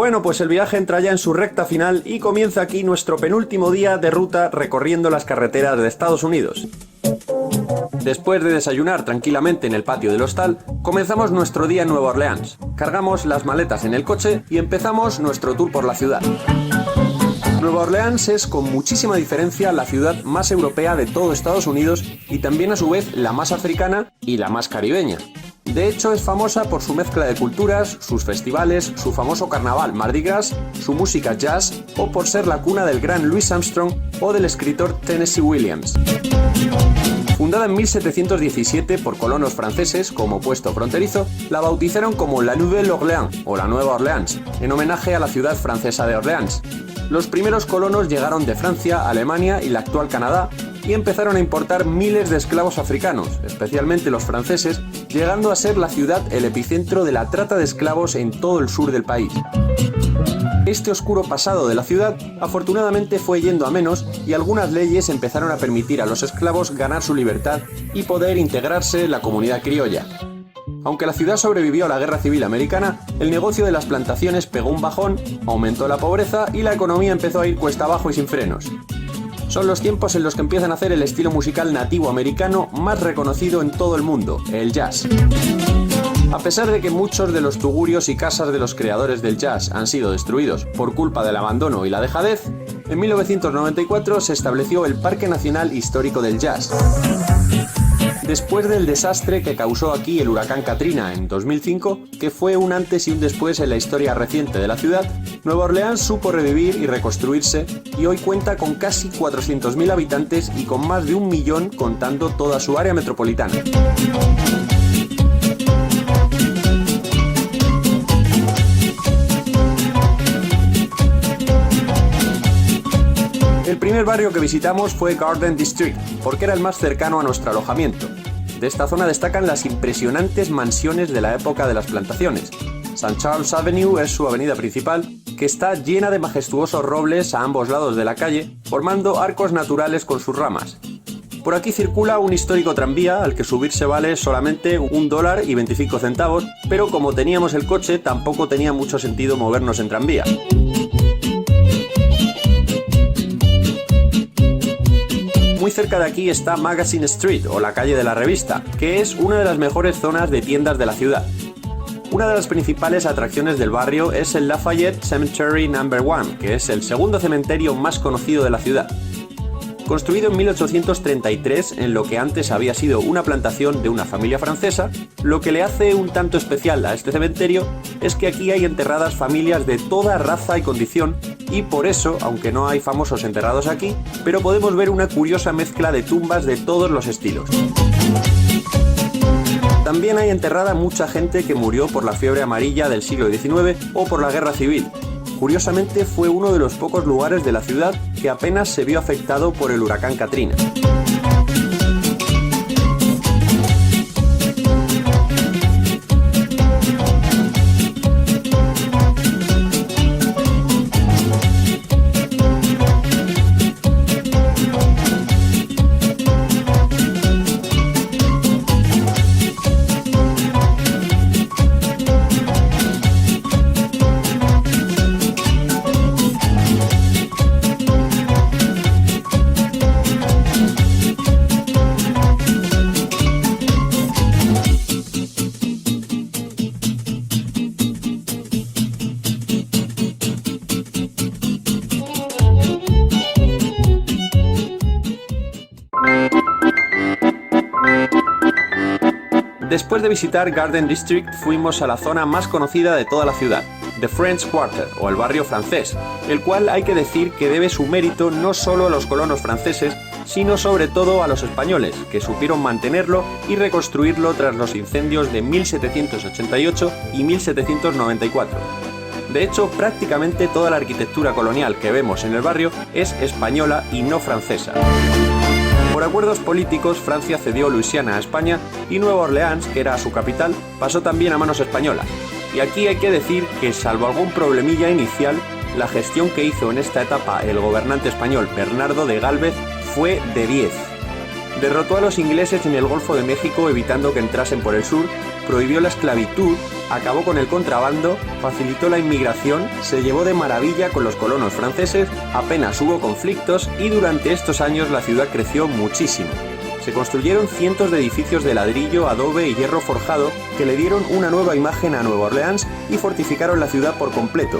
Bueno, pues el viaje entra ya en su recta final y comienza aquí nuestro penúltimo día de ruta recorriendo las carreteras de Estados Unidos. Después de desayunar tranquilamente en el patio del hostal, comenzamos nuestro día en Nueva Orleans. Cargamos las maletas en el coche y empezamos nuestro tour por la ciudad. Nueva Orleans es, con muchísima diferencia, la ciudad más europea de todo Estados Unidos y también a su vez la más africana y la más caribeña. De hecho, es famosa por su mezcla de culturas, sus festivales, su famoso carnaval Mardi Gras, su música jazz o por ser la cuna del gran Louis Armstrong o del escritor Tennessee Williams. Fundada en 1717 por colonos franceses como puesto fronterizo, la bautizaron como la Nouvelle Orléans o la Nueva Orleans, en homenaje a la ciudad francesa de Orleans. Los primeros colonos llegaron de Francia, Alemania y la actual Canadá y empezaron a importar miles de esclavos africanos, especialmente los franceses, llegando a ser la ciudad el epicentro de la trata de esclavos en todo el sur del país. Este oscuro pasado de la ciudad afortunadamente fue yendo a menos y algunas leyes empezaron a permitir a los esclavos ganar su libertad y poder integrarse en la comunidad criolla. Aunque la ciudad sobrevivió a la Guerra Civil Americana, el negocio de las plantaciones pegó un bajón, aumentó la pobreza y la economía empezó a ir cuesta abajo y sin frenos. Son los tiempos en los que empiezan a hacer el estilo musical nativo americano más reconocido en todo el mundo, el jazz. A pesar de que muchos de los tugurios y casas de los creadores del jazz han sido destruidos por culpa del abandono y la dejadez, en 1994 se estableció el Parque Nacional Histórico del Jazz. Después del desastre que causó aquí el huracán Katrina en 2005, que fue un antes y un después en la historia reciente de la ciudad, Nueva Orleans supo revivir y reconstruirse y hoy cuenta con casi 400.000 habitantes y con más de 1 millón contando toda su área metropolitana. El primer barrio que visitamos fue Garden District, porque era el más cercano a nuestro alojamiento. De esta zona destacan las impresionantes mansiones de la época de las plantaciones. St. Charles Avenue es su avenida principal, que está llena de majestuosos robles a ambos lados de la calle, formando arcos naturales con sus ramas. Por aquí circula un histórico tranvía al que subirse vale solamente $1.25, pero como teníamos el coche, tampoco tenía mucho sentido movernos en tranvía. Muy cerca de aquí está Magazine Street, o la calle de la revista, que es una de las mejores zonas de tiendas de la ciudad. Una de las principales atracciones del barrio es el Lafayette Cemetery No. 1, que es el segundo cementerio más conocido de la ciudad. Construido en 1833 en lo que antes había sido una plantación de una familia francesa, lo que le hace un tanto especial a este cementerio es que aquí hay enterradas familias de toda raza y condición y por eso, aunque no hay famosos enterrados aquí, pero podemos ver una curiosa mezcla de tumbas de todos los estilos. También hay enterrada mucha gente que murió por la fiebre amarilla del siglo XIX o por la guerra civil. Curiosamente fue uno de los pocos lugares de la ciudad que apenas se vio afectado por el huracán Katrina. Después de visitar Garden District fuimos a la zona más conocida de toda la ciudad, The French Quarter, o el barrio francés, el cual hay que decir que debe su mérito no solo a los colonos franceses, sino sobre todo a los españoles, que supieron mantenerlo y reconstruirlo tras los incendios de 1788 y 1794. De hecho, prácticamente toda la arquitectura colonial que vemos en el barrio es española y no francesa. Por acuerdos políticos, Francia cedió Luisiana a España y Nueva Orleans, que era su capital, pasó también a manos españolas. Y aquí hay que decir que, salvo algún problemilla inicial, la gestión que hizo en esta etapa el gobernante español Bernardo de Gálvez fue de 10. Derrotó a los ingleses en el Golfo de México evitando que entrasen por el sur prohibió la esclavitud, acabó con el contrabando, facilitó la inmigración, se llevó de maravilla con los colonos franceses, apenas hubo conflictos y durante estos años la ciudad creció muchísimo. Se construyeron cientos de edificios de ladrillo, adobe y hierro forjado que le dieron una nueva imagen a Nueva Orleans y fortificaron la ciudad por completo.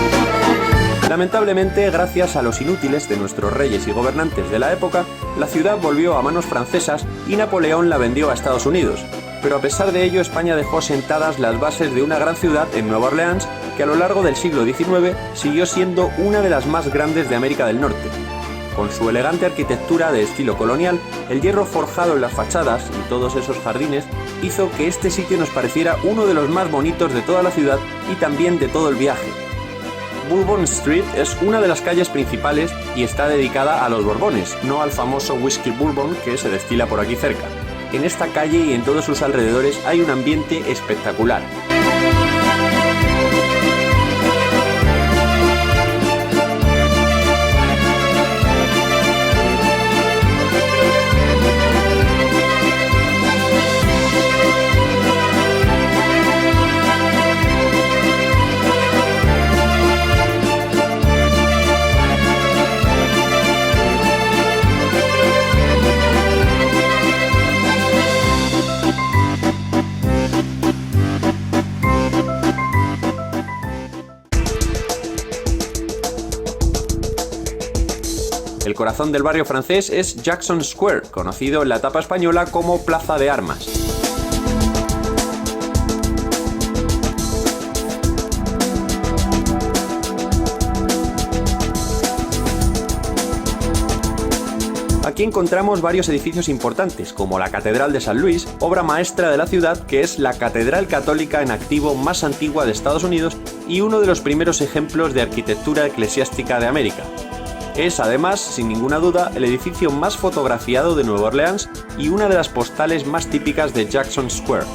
Lamentablemente, gracias a los inútiles de nuestros reyes y gobernantes de la época, la ciudad volvió a manos francesas y Napoleón la vendió a Estados Unidos. Pero a pesar de ello, España dejó sentadas las bases de una gran ciudad en Nueva Orleans que a lo largo del siglo XIX siguió siendo una de las más grandes de América del Norte. Con su elegante arquitectura de estilo colonial, el hierro forjado en las fachadas y todos esos jardines hizo que este sitio nos pareciera uno de los más bonitos de toda la ciudad y también de todo el viaje. Bourbon Street es una de las calles principales y está dedicada a los Borbones, no al famoso whisky Bourbon que se destila por aquí cerca. En esta calle y en todos sus alrededores hay un ambiente espectacular. El corazón del barrio francés es Jackson Square, conocido en la etapa española como Plaza de Armas. Aquí encontramos varios edificios importantes, como la Catedral de San Luis, obra maestra de la ciudad, que es la catedral católica en activo más antigua de Estados Unidos y uno de los primeros ejemplos de arquitectura eclesiástica de América. Es, además, sin ninguna duda, el edificio más fotografiado de Nueva Orleans y una de las postales más típicas de Jackson Square.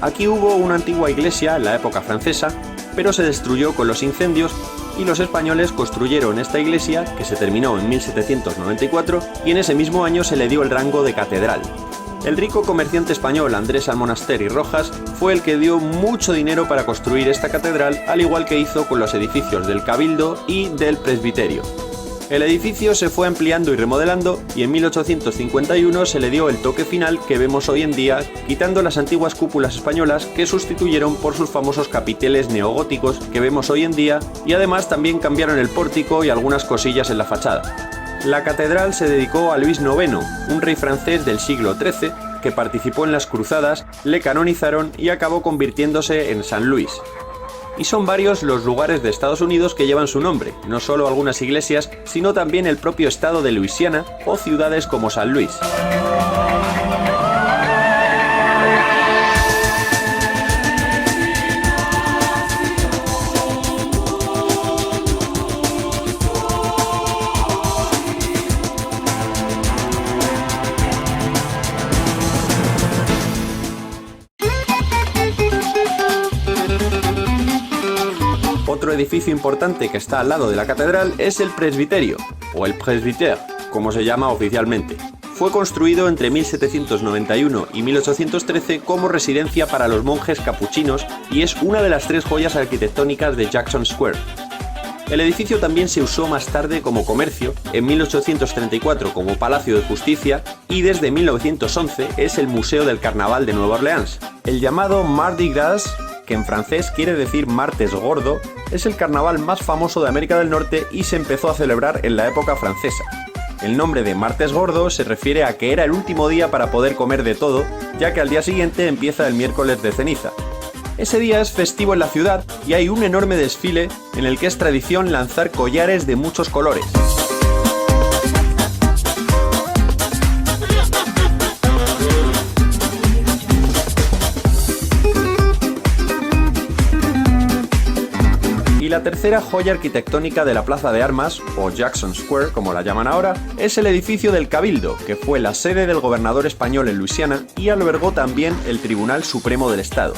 Aquí hubo una antigua iglesia en la época francesa, pero se destruyó con los incendios y los españoles construyeron esta iglesia, que se terminó en 1794, y en ese mismo año se le dio el rango de catedral. El rico comerciante español Andrés Almonaster y Rojas fue el que dio mucho dinero para construir esta catedral, al igual que hizo con los edificios del Cabildo y del Presbiterio. El edificio se fue ampliando y remodelando y en 1851 se le dio el toque final que vemos hoy en día, quitando las antiguas cúpulas españolas que sustituyeron por sus famosos capiteles neogóticos que vemos hoy en día, y además también cambiaron el pórtico y algunas cosillas en la fachada. La catedral se dedicó a Luis IX, un rey francés del siglo XIII que participó en las cruzadas, le canonizaron y acabó convirtiéndose en San Luis. Y son varios los lugares de Estados Unidos que llevan su nombre, no solo algunas iglesias, sino también el propio estado de Luisiana o ciudades como San Luis. Otro edificio importante que está al lado de la catedral es el presbiterio, o el presbytère, como se llama oficialmente. Fue construido entre 1791 y 1813 como residencia para los monjes capuchinos y es una de las tres joyas arquitectónicas de Jackson Square. El edificio también se usó más tarde como comercio, en 1834 como Palacio de Justicia y desde 1911 es el Museo del Carnaval de Nueva Orleans. El llamado Mardi Gras, que en francés quiere decir martes gordo, es el carnaval más famoso de América del Norte y se empezó a celebrar en la época francesa. El nombre de martes gordo se refiere a que era el último día para poder comer de todo, ya que al día siguiente empieza el miércoles de ceniza. Ese día es festivo en la ciudad y hay un enorme desfile en el que es tradición lanzar collares de muchos colores. Y la tercera joya arquitectónica de la Plaza de Armas, o Jackson Square como la llaman ahora, es el edificio del Cabildo, que fue la sede del gobernador español en Luisiana y albergó también el Tribunal Supremo del Estado.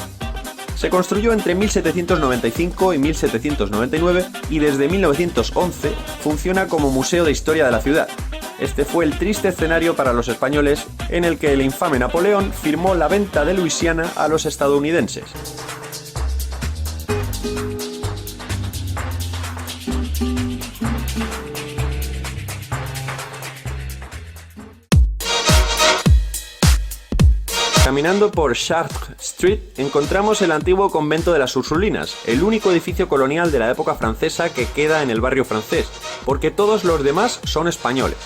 Se construyó entre 1795 y 1799 y desde 1911 funciona como museo de historia de la ciudad. Este fue el triste escenario para los españoles en el que el infame Napoleón firmó la venta de Luisiana a los estadounidenses. Caminando por Chartres Street encontramos el antiguo convento de las Ursulinas, el único edificio colonial de la época francesa que queda en el barrio francés, porque todos los demás son españoles.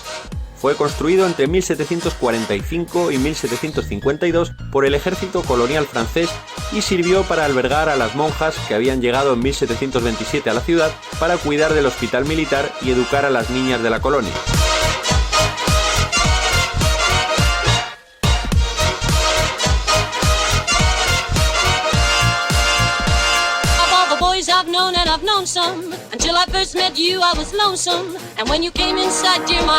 Fue construido entre 1745 y 1752 por el ejército colonial francés y sirvió para albergar a las monjas que habían llegado en 1727 a la ciudad para cuidar del hospital militar y educar a las niñas de la colonia.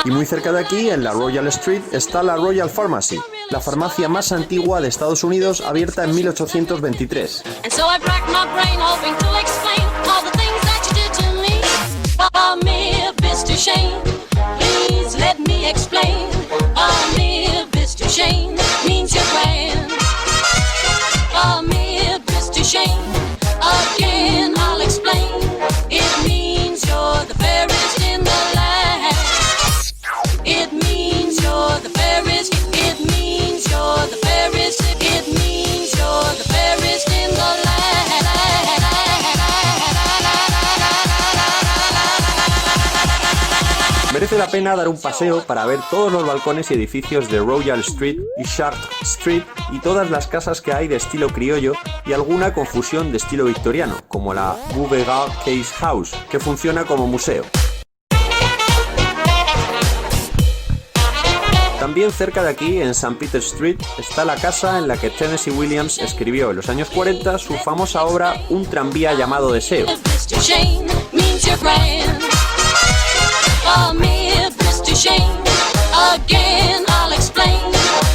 Y muy cerca de aquí, en la Royal Street, está la Royal Pharmacy, la farmacia más antigua de Estados Unidos, abierta en 1823. Again, I'll explain. It means you're the fairest in the land. It means you're the fairest. It means you're the fairest. It means you're the fairest in the land. Merece la pena dar un paseo para ver todos los balcones y edificios de Royal Street y Chartres Street y todas las casas que hay de estilo criollo y alguna confusión de estilo victoriano, como la Beauregard Case House, que funciona como museo. También cerca de aquí, en St. Peter Street, está la casa en la que Tennessee Williams escribió en los años 40 su famosa obra Un tranvía llamado Deseo. Again, I'll explain.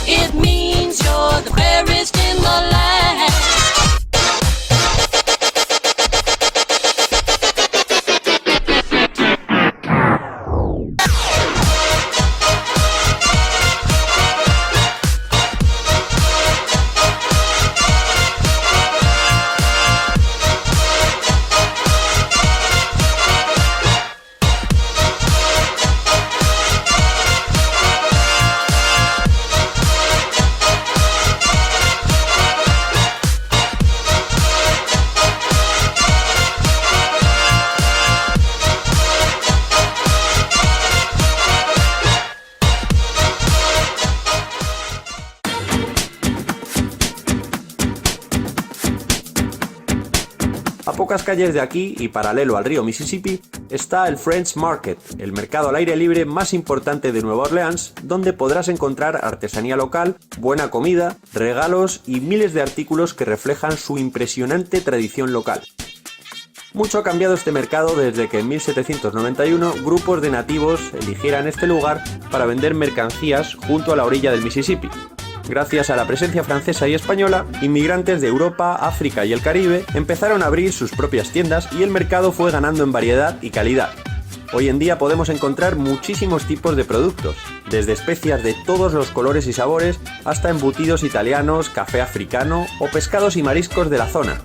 It means you're the fairest in the land. A pocas calles de aquí y paralelo al río Mississippi está el Friends Market, el mercado al aire libre más importante de Nueva Orleans, donde podrás encontrar artesanía local, buena comida, regalos y miles de artículos que reflejan su impresionante tradición local. Mucho ha cambiado este mercado desde que en 1791 grupos de nativos eligieran este lugar para vender mercancías junto a la orilla del Mississippi. Gracias a la presencia francesa y española, inmigrantes de Europa, África y el Caribe empezaron a abrir sus propias tiendas y el mercado fue ganando en variedad y calidad. Hoy en día podemos encontrar muchísimos tipos de productos, desde especias de todos los colores y sabores hasta embutidos italianos, café africano o pescados y mariscos de la zona.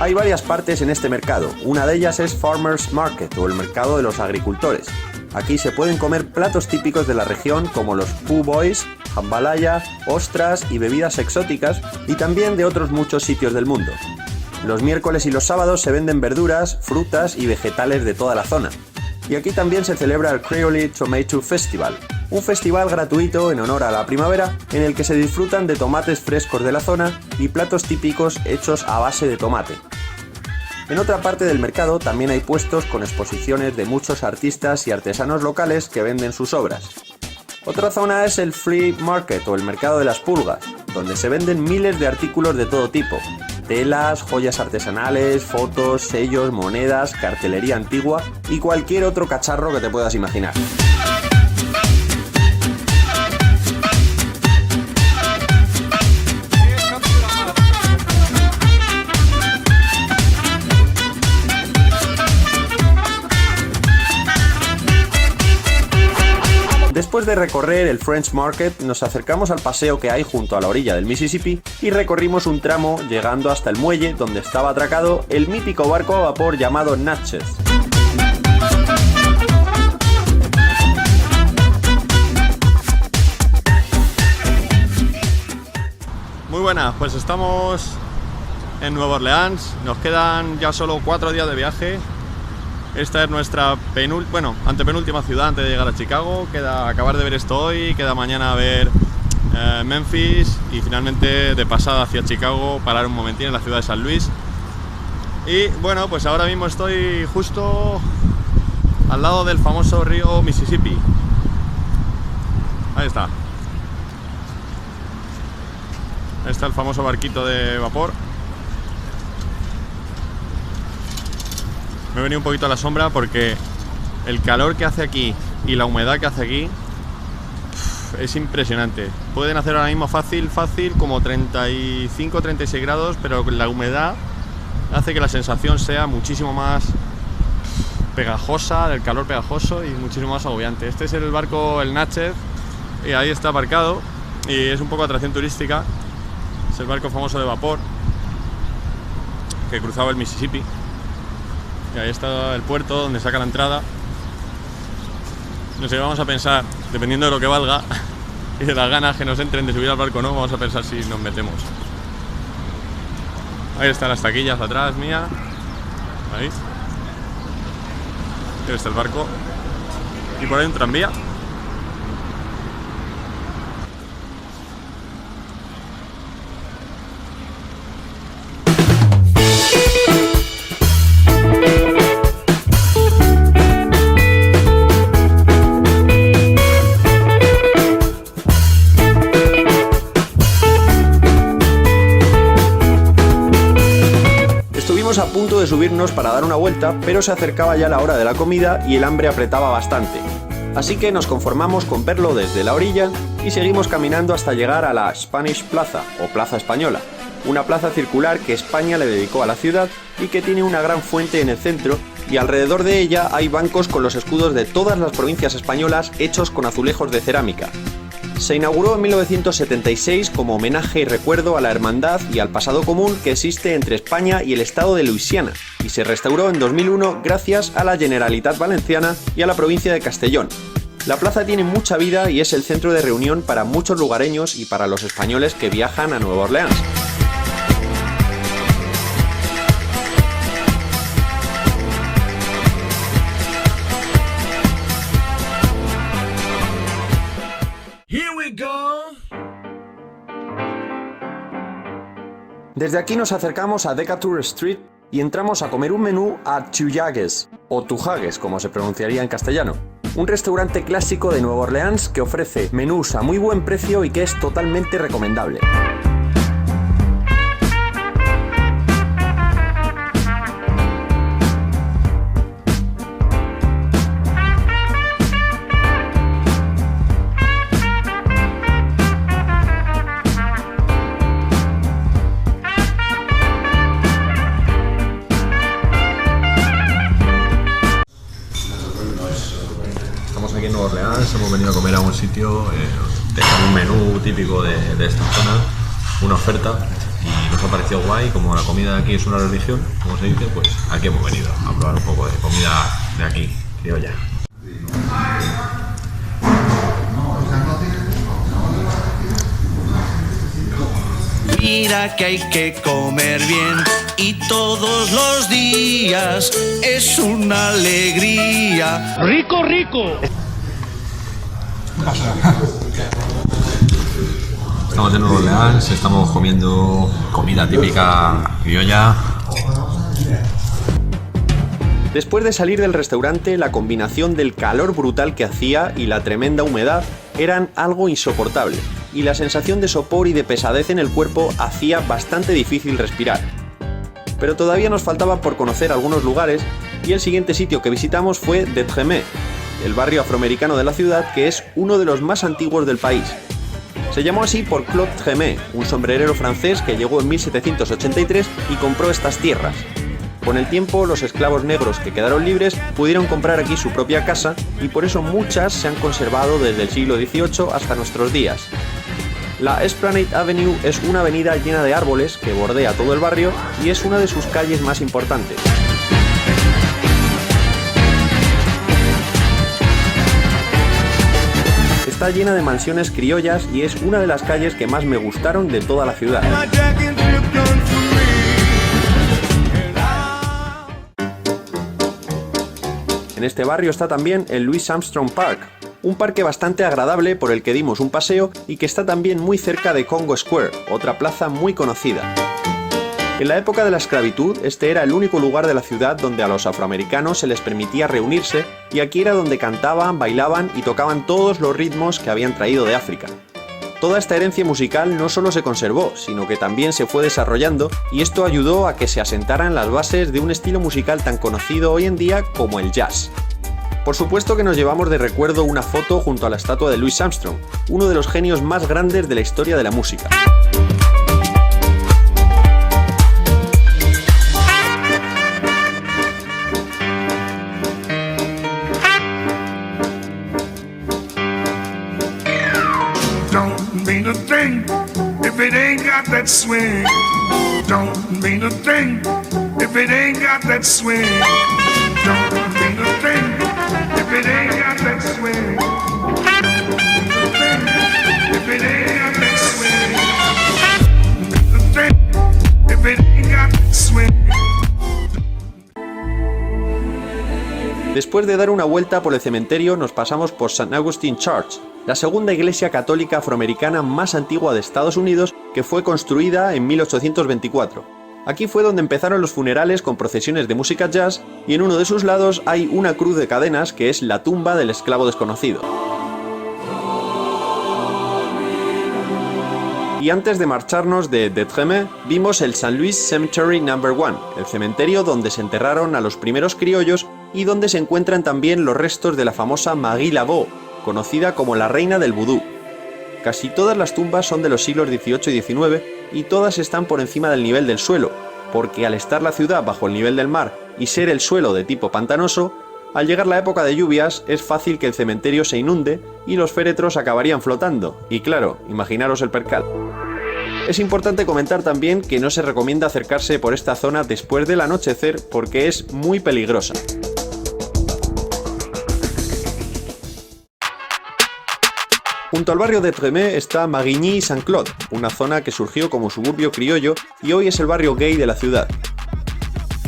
Hay varias partes en este mercado, una de ellas es Farmers Market o el mercado de los agricultores. Aquí se pueden comer platos típicos de la región como los po' boys, jambalaya, ostras y bebidas exóticas y también de otros muchos sitios del mundo. Los miércoles y los sábados se venden verduras, frutas y vegetales de toda la zona. Y aquí también se celebra el Creole Tomato Festival, un festival gratuito en honor a la primavera en el que se disfrutan de tomates frescos de la zona y platos típicos hechos a base de tomate. En otra parte del mercado también hay puestos con exposiciones de muchos artistas y artesanos locales que venden sus obras. Otra zona es el Flea Market o el mercado de las pulgas, donde se venden miles de artículos de todo tipo: telas, joyas artesanales, fotos, sellos, monedas, cartelería antigua y cualquier otro cacharro que te puedas imaginar. Después de recorrer el French Market, nos acercamos al paseo que hay junto a la orilla del Mississippi y recorrimos un tramo llegando hasta el muelle donde estaba atracado el mítico barco a vapor llamado Natchez. Muy buenas, pues estamos en Nueva Orleans, nos quedan ya solo 4 días de viaje. Esta es nuestra antepenúltima ciudad antes de llegar a Chicago. Queda acabar de ver esto hoy, queda mañana ver Memphis y finalmente de pasada hacia Chicago, parar un momentín en la ciudad de San Luis. Y bueno, pues ahora mismo estoy justo al lado del famoso río Mississippi. Ahí está. Ahí está el famoso barquito de vapor. Me he venido un poquito a la sombra porque el calor que hace aquí y la humedad que hace aquí es impresionante. Pueden hacer ahora mismo fácil como 35-36 grados, pero la humedad hace que la sensación sea muchísimo más pegajosa, del calor pegajoso y muchísimo más agobiante. Este es el barco, el Natchez, y ahí está aparcado y es un poco atracción turística. Es el barco famoso de vapor que cruzaba el Mississippi. Y ahí está el puerto donde saca la entrada. No sé, vamos a pensar, dependiendo de lo que valga y de las ganas que nos entren de subir al barco o no, vamos a pensar si nos metemos. Ahí están las taquillas atrás mía. Ahí. Ahí está el barco. Y por ahí un tranvía. A punto de subirnos para dar una vuelta, pero se acercaba ya la hora de la comida y el hambre apretaba bastante. Así que nos conformamos con verlo desde la orilla y seguimos caminando hasta llegar a la Spanish Plaza, o Plaza Española, una plaza circular que España le dedicó a la ciudad y que tiene una gran fuente en el centro, y alrededor de ella hay bancos con los escudos de todas las provincias españolas hechos con azulejos de cerámica. Se inauguró en 1976 como homenaje y recuerdo a la hermandad y al pasado común que existe entre España y el estado de Luisiana, y se restauró en 2001 gracias a la Generalitat Valenciana y a la provincia de Castellón. La plaza tiene mucha vida y es el centro de reunión para muchos lugareños y para los españoles que viajan a Nueva Orleans. Desde aquí nos acercamos a Decatur Street y entramos a comer un menú a Tujagues, o Tujagues como se pronunciaría en castellano. Un restaurante clásico de Nueva Orleans que ofrece menús a muy buen precio y que es totalmente recomendable. Aquí en Nueva Orleans hemos venido a comer a un sitio, tenía un menú típico de esta zona, una oferta, y nos ha parecido guay. Como la comida de aquí es una religión, como se dice, pues aquí hemos venido a probar un poco de comida de aquí, criolla. Mira que hay que comer bien y todos los días es una alegría. ¡Rico, rico! Estamos en Nueva Orleans, estamos comiendo comida típica criolla. Después de salir del restaurante, la combinación del calor brutal que hacía y la tremenda humedad eran algo insoportable, y la sensación de sopor y de pesadez en el cuerpo hacía bastante difícil respirar. Pero todavía nos faltaba por conocer algunos lugares, y el siguiente sitio que visitamos fue De Tremé, el barrio afroamericano de la ciudad que es uno de los más antiguos del país. Se llamó así por Claude Tremé, un sombrerero francés que llegó en 1783 y compró estas tierras. Con el tiempo, los esclavos negros que quedaron libres pudieron comprar aquí su propia casa y por eso muchas se han conservado desde el siglo XVIII hasta nuestros días. La Esplanade Avenue es una avenida llena de árboles que bordea todo el barrio y es una de sus calles más importantes. Está llena de mansiones criollas y es una de las calles que más me gustaron de toda la ciudad. En este barrio está también el Louis Armstrong Park, un parque bastante agradable por el que dimos un paseo y que está también muy cerca de Congo Square, otra plaza muy conocida. En la época de la esclavitud, este era el único lugar de la ciudad donde a los afroamericanos se les permitía reunirse y aquí era donde cantaban, bailaban y tocaban todos los ritmos que habían traído de África. Toda esta herencia musical no solo se conservó, sino que también se fue desarrollando y esto ayudó a que se asentaran las bases de un estilo musical tan conocido hoy en día como el jazz. Por supuesto que nos llevamos de recuerdo una foto junto a la estatua de Louis Armstrong, uno de los genios más grandes de la historia de la música. Don't mean a thing if it ain't got that swing. Don't mean a thing if it ain't got that swing. Don't mean a thing if it ain't got that swing. Don't mean a thing if it ain't got that swing. Mean a thing if it ain't got that swing. Después de dar una vuelta por el cementerio, nos pasamos por St. Augustine Church, la segunda iglesia católica afroamericana más antigua de Estados Unidos, que fue construida en 1824. Aquí fue donde empezaron los funerales con procesiones de música jazz y en uno de sus lados hay una cruz de cadenas que es la tumba del esclavo desconocido. Y antes de marcharnos de Treme, vimos el St. Louis Cemetery No. 1, el cementerio donde se enterraron a los primeros criollos y donde se encuentran también los restos de la famosa Marie Laveau, conocida como la reina del vudú. Casi todas las tumbas son de los siglos XVIII y XIX y todas están por encima del nivel del suelo, porque al estar la ciudad bajo el nivel del mar y ser el suelo de tipo pantanoso, al llegar la época de lluvias es fácil que el cementerio se inunde y los féretros acabarían flotando, y claro, imaginaros el percal. Es importante comentar también que no se recomienda acercarse por esta zona después del anochecer porque es muy peligrosa. Junto al barrio de Treme está Marigny-Saint-Claude, una zona que surgió como suburbio criollo y hoy es el barrio gay de la ciudad.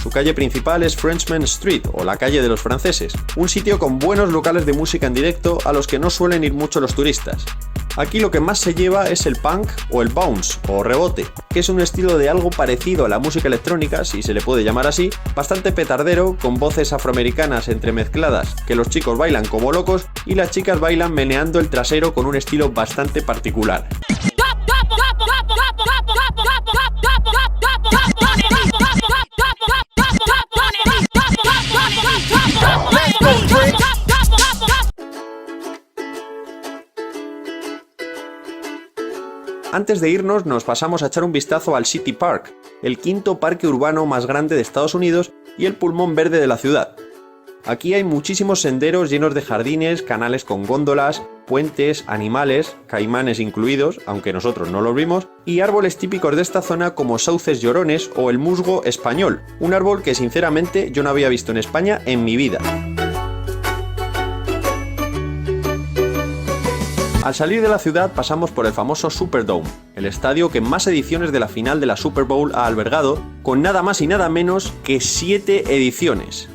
Su calle principal es Frenchman Street, o la calle de los franceses, un sitio con buenos locales de música en directo a los que no suelen ir mucho los turistas. Aquí lo que más se lleva es el punk o el bounce, o rebote, que es un estilo de algo parecido a la música electrónica, si se le puede llamar así, bastante petardero, con voces afroamericanas entremezcladas, que los chicos bailan como locos y las chicas bailan meneando el trasero con un estilo bastante particular. Antes de irnos nos pasamos a echar un vistazo al City Park, el quinto parque urbano más grande de Estados Unidos y el pulmón verde de la ciudad. Aquí hay muchísimos senderos llenos de jardines, canales con góndolas, puentes, animales, caimanes incluidos, aunque nosotros no los vimos, y árboles típicos de esta zona como sauces llorones o el musgo español, un árbol que sinceramente yo no había visto en España en mi vida. Al salir de la ciudad pasamos por el famoso Superdome, el estadio que más ediciones de la final de la Super Bowl ha albergado, con nada más y nada menos que 7 ediciones.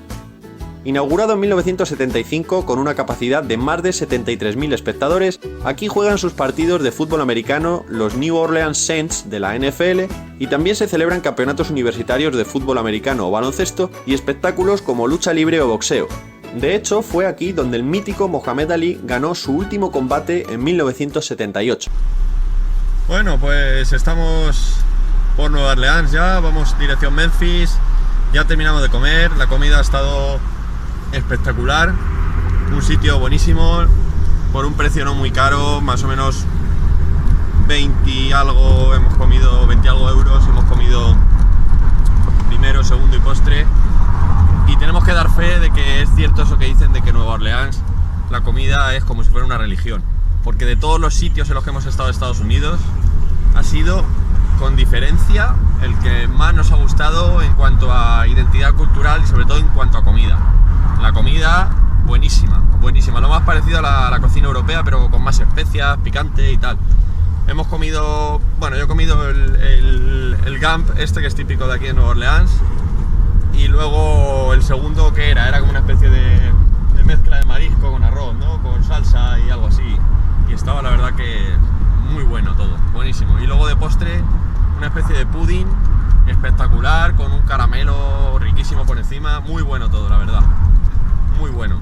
Inaugurado en 1975 con una capacidad de más de 73.000 espectadores, aquí juegan sus partidos de fútbol americano los New Orleans Saints de la NFL y también se celebran campeonatos universitarios de fútbol americano o baloncesto y espectáculos como lucha libre o boxeo. De hecho, fue aquí donde el mítico Muhammad Ali ganó su último combate en 1978. Bueno, pues estamos por Nueva Orleans ya, vamos dirección Memphis, ya terminamos de comer, la comida ha estado espectacular, un sitio buenísimo, por un precio no muy caro, más o menos 20 y algo euros, hemos comido primero, segundo y postre. Y tenemos que dar fe de que es cierto eso que dicen de que Nueva Orleans la comida es como si fuera una religión. Porque de todos los sitios en los que hemos estado en Estados Unidos, ha sido con diferencia el que más nos ha gustado en cuanto a identidad cultural y sobre todo en cuanto a comida. La comida buenísima, buenísima, lo más parecido a la cocina europea, pero con más especias, picante y tal. Hemos comido, bueno, yo he comido el Gump, este que es típico de aquí de Nueva Orleans, y luego el segundo que era como una especie de mezcla de marisco con arroz, ¿no? Con salsa y algo así, y estaba la verdad que muy bueno todo, buenísimo. Y luego de postre, una especie de pudding espectacular, con un caramelo riquísimo por encima, muy bueno todo, la verdad, muy bueno.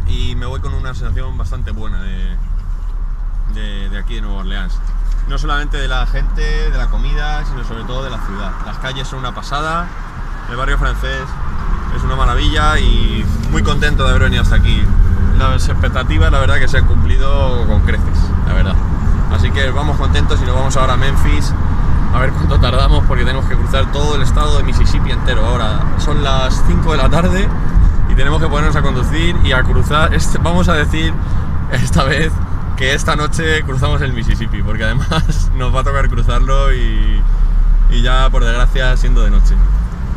Y me voy con una sensación bastante buena de aquí de Nueva Orleans. No solamente de la gente, de la comida, sino sobre todo de la ciudad. Las calles son una pasada, el barrio francés es una maravilla y muy contento de haber venido hasta aquí. Las expectativas, la verdad, que se han cumplido con creces, la verdad. Así que vamos contentos y nos vamos ahora a Memphis a ver cuánto tardamos, porque tenemos que cruzar todo el estado de Mississippi entero. Ahora son las 5 de la tarde y tenemos que ponernos a conducir y a cruzar. Vamos a decir esta vez que esta noche cruzamos el Mississippi, porque además nos va a tocar cruzarlo y ya por desgracia siendo de noche.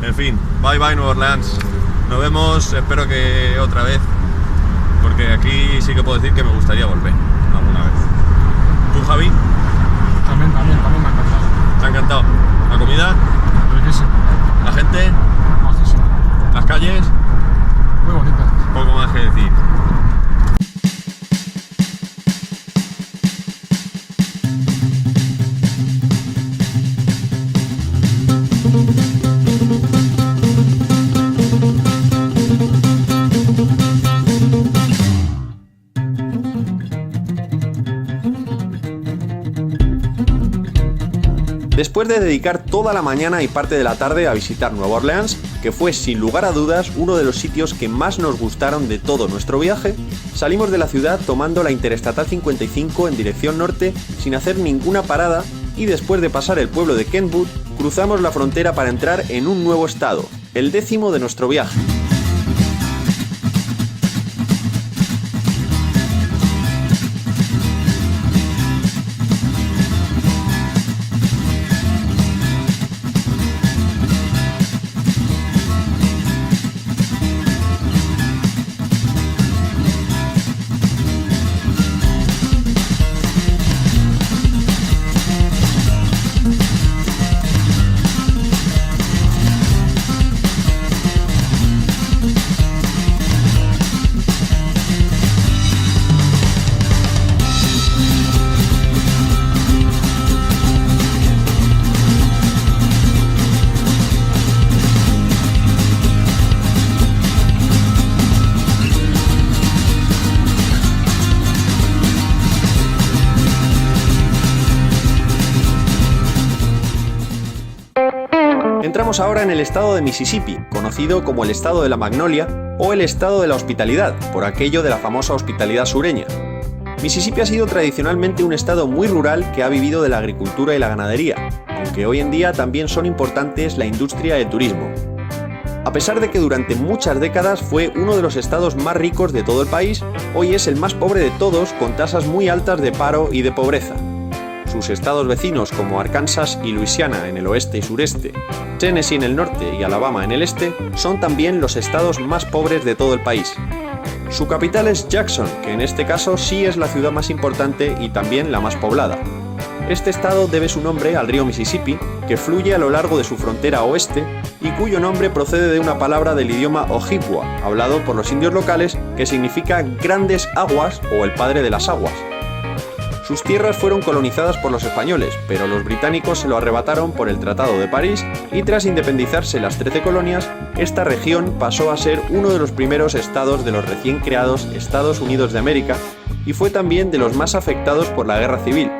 En fin, bye bye Nueva Orleans. Nos vemos, espero que otra vez, porque aquí sí que puedo decir que me gustaría volver alguna vez. ¿Tú, Javi? También me ha encantado. ¿Te ha encantado? ¿La comida? Riquísimo. ¿La gente? Majísimo. ¿Las calles? Muy bonito. Poco más que decir. Después de dedicar toda la mañana y parte de la tarde a visitar Nueva Orleans, que fue sin lugar a dudas uno de los sitios que más nos gustaron de todo nuestro viaje, salimos de la ciudad tomando la Interestatal 55 en dirección norte sin hacer ninguna parada y después de pasar el pueblo de Kentwood, cruzamos la frontera para entrar en un nuevo estado, el 10º de nuestro viaje. Entramos ahora en el estado de Mississippi, conocido como el estado de la Magnolia o el estado de la hospitalidad, por aquello de la famosa hospitalidad sureña. Mississippi ha sido tradicionalmente un estado muy rural que ha vivido de la agricultura y la ganadería, aunque hoy en día también son importantes la industria y el turismo. A pesar de que durante muchas décadas fue uno de los estados más ricos de todo el país, hoy es el más pobre de todos, con tasas muy altas de paro y de pobreza. Sus estados vecinos como Arkansas y Luisiana en el oeste y sureste, Tennessee en el norte y Alabama en el este, son también los estados más pobres de todo el país. Su capital es Jackson, que en este caso sí es la ciudad más importante y también la más poblada. Este estado debe su nombre al río Mississippi, que fluye a lo largo de su frontera oeste y cuyo nombre procede de una palabra del idioma ojibwa, hablado por los indios locales, que significa grandes aguas o el padre de las aguas. Sus tierras fueron colonizadas por los españoles, pero los británicos se lo arrebataron por el Tratado de París y tras independizarse las 13 colonias, esta región pasó a ser uno de los primeros estados de los recién creados Estados Unidos de América y fue también de los más afectados por la Guerra Civil.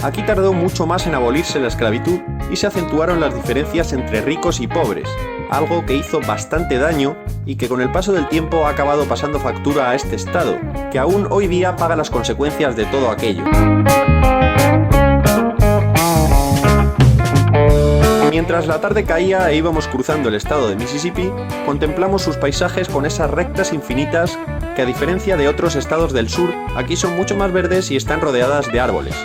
Aquí tardó mucho más en abolirse la esclavitud y se acentuaron las diferencias entre ricos y pobres, algo que hizo bastante daño y que con el paso del tiempo ha acabado pasando factura a este estado, que aún hoy día paga las consecuencias de todo aquello. Mientras la tarde caía e íbamos cruzando el estado de Mississippi, contemplamos sus paisajes con esas rectas infinitas que, a diferencia de otros estados del sur, aquí son mucho más verdes y están rodeadas de árboles.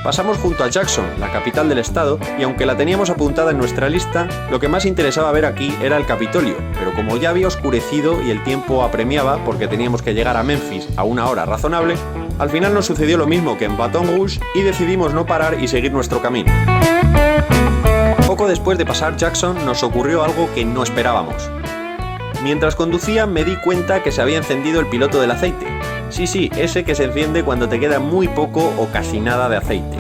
Pasamos junto a Jackson, la capital del estado, y aunque la teníamos apuntada en nuestra lista, lo que más interesaba ver aquí era el Capitolio, pero como ya había oscurecido y el tiempo apremiaba porque teníamos que llegar a Memphis a una hora razonable, al final nos sucedió lo mismo que en Baton Rouge y decidimos no parar y seguir nuestro camino. Poco después de pasar Jackson nos ocurrió algo que no esperábamos. Mientras conducía me di cuenta que se había encendido el piloto del aceite. Sí, ese que se enciende cuando te queda muy poco o casi nada de aceite.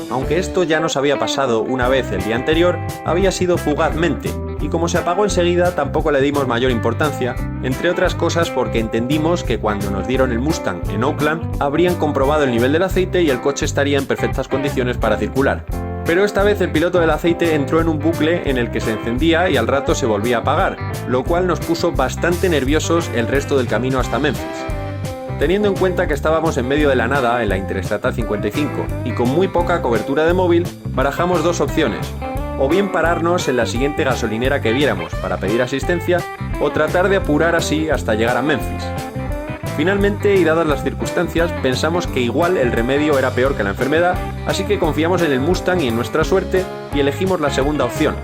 Aunque esto ya nos había pasado una vez el día anterior, había sido fugazmente, y como se apagó enseguida tampoco le dimos mayor importancia, entre otras cosas porque entendimos que cuando nos dieron el Mustang en Oakland habrían comprobado el nivel del aceite y el coche estaría en perfectas condiciones para circular. Pero esta vez el piloto del aceite entró en un bucle en el que se encendía y al rato se volvía a apagar, lo cual nos puso bastante nerviosos el resto del camino hasta Memphis. Teniendo en cuenta que estábamos en medio de la nada en la Interestatal 55 y con muy poca cobertura de móvil, barajamos dos opciones: o bien pararnos en la siguiente gasolinera que viéramos para pedir asistencia, o tratar de apurar así hasta llegar a Memphis. Finalmente, y dadas las circunstancias, pensamos que igual el remedio era peor que la enfermedad, así que confiamos en el Mustang y en nuestra suerte y elegimos la segunda opción.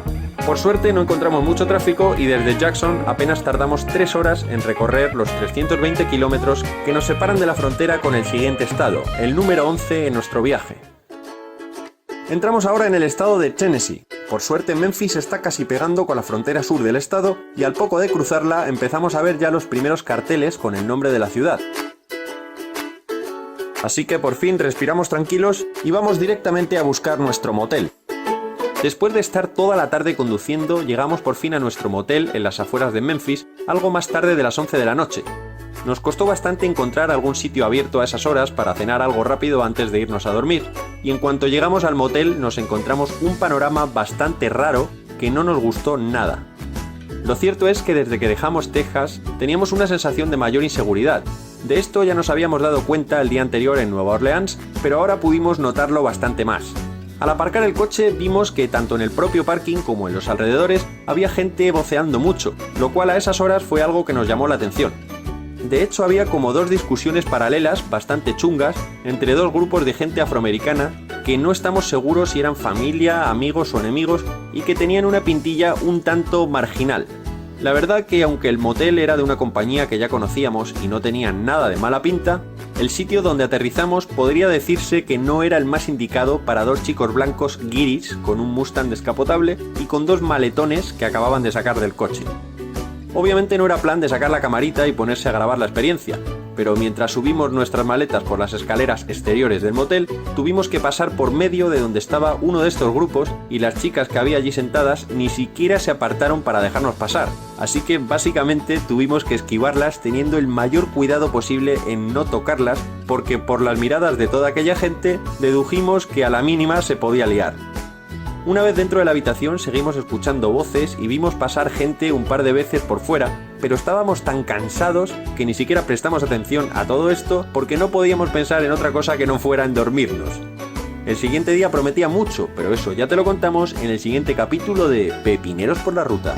Por suerte no encontramos mucho tráfico y desde Jackson apenas tardamos 3 horas en recorrer los 320 kilómetros que nos separan de la frontera con el siguiente estado, el número 11 en nuestro viaje. Entramos ahora en el estado de Tennessee. Por suerte Memphis está casi pegando con la frontera sur del estado y al poco de cruzarla empezamos a ver ya los primeros carteles con el nombre de la ciudad. Así que por fin respiramos tranquilos y vamos directamente a buscar nuestro motel. Después de estar toda la tarde conduciendo, llegamos por fin a nuestro motel en las afueras de Memphis, algo más tarde de las 11 de la noche. Nos costó bastante encontrar algún sitio abierto a esas horas para cenar algo rápido antes de irnos a dormir, y en cuanto llegamos al motel nos encontramos un panorama bastante raro que no nos gustó nada. Lo cierto es que desde que dejamos Texas teníamos una sensación de mayor inseguridad. De esto ya nos habíamos dado cuenta el día anterior en Nueva Orleans, pero ahora pudimos notarlo bastante más. Al aparcar el coche vimos que tanto en el propio parking como en los alrededores había gente voceando mucho, lo cual a esas horas fue algo que nos llamó la atención. De hecho había como dos discusiones paralelas bastante chungas entre dos grupos de gente afroamericana que no estamos seguros si eran familia, amigos o enemigos y que tenían una pintilla un tanto marginal. La verdad que aunque el motel era de una compañía que ya conocíamos y no tenía nada de mala pinta, el sitio donde aterrizamos podría decirse que no era el más indicado para dos chicos blancos guiris con un Mustang descapotable y con dos maletones que acababan de sacar del coche. Obviamente no era plan de sacar la camarita y ponerse a grabar la experiencia, pero mientras subimos nuestras maletas por las escaleras exteriores del motel, tuvimos que pasar por medio de donde estaba uno de estos grupos y las chicas que había allí sentadas ni siquiera se apartaron para dejarnos pasar, así que básicamente tuvimos que esquivarlas teniendo el mayor cuidado posible en no tocarlas, porque por las miradas de toda aquella gente dedujimos que a la mínima se podía liar. Una vez dentro de la habitación seguimos escuchando voces y vimos pasar gente un par de veces por fuera, pero estábamos tan cansados que ni siquiera prestamos atención a todo esto porque no podíamos pensar en otra cosa que no fuera en dormirnos. El siguiente día prometía mucho, pero eso ya te lo contamos en el siguiente capítulo de Pepineros por la Ruta.